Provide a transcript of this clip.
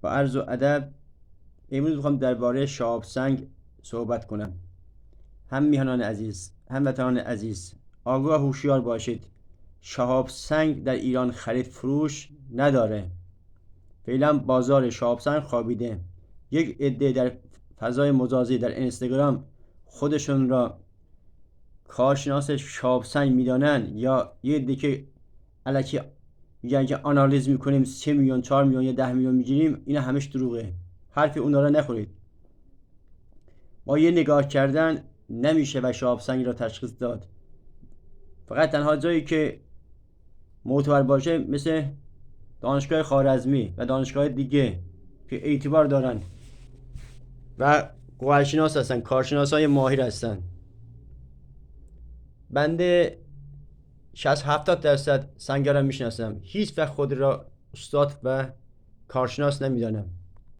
با عرض و ادب امروز میخوام درباره شهاب سنگ صحبت کنم. هم میهنان عزیز، هم وطنان عزیز، آگاه و هوشیار باشید. شهاب سنگ در ایران خرید فروش نداره. فعلا بازار شهاب سنگ خوابیده. یک عده در فضای مجازی در اینستاگرام خودشون را کارشناس شهاب سنگ میدانن، یا یه عده که الکی میگن که آنالیز میکنیم 3 میلیون 4 میلیون یا 10 میلیون میگیریم. اینا همش دروغه. حرف اونا را نخورید. با یه نگاه کردن نمیشه و شهاب سنگ را تشخیص داد. فقط تنها جایی که معتبر باشه مثل دانشگاه خوارزمی و دانشگاه دیگه که اعتبار دارن و قواعدشناس هستن، کارشناس های ماهر هستن. بنده 60-70% سنگر را میشناسم، هیچ وقت خود را استاد و کارشناس نمیدانم.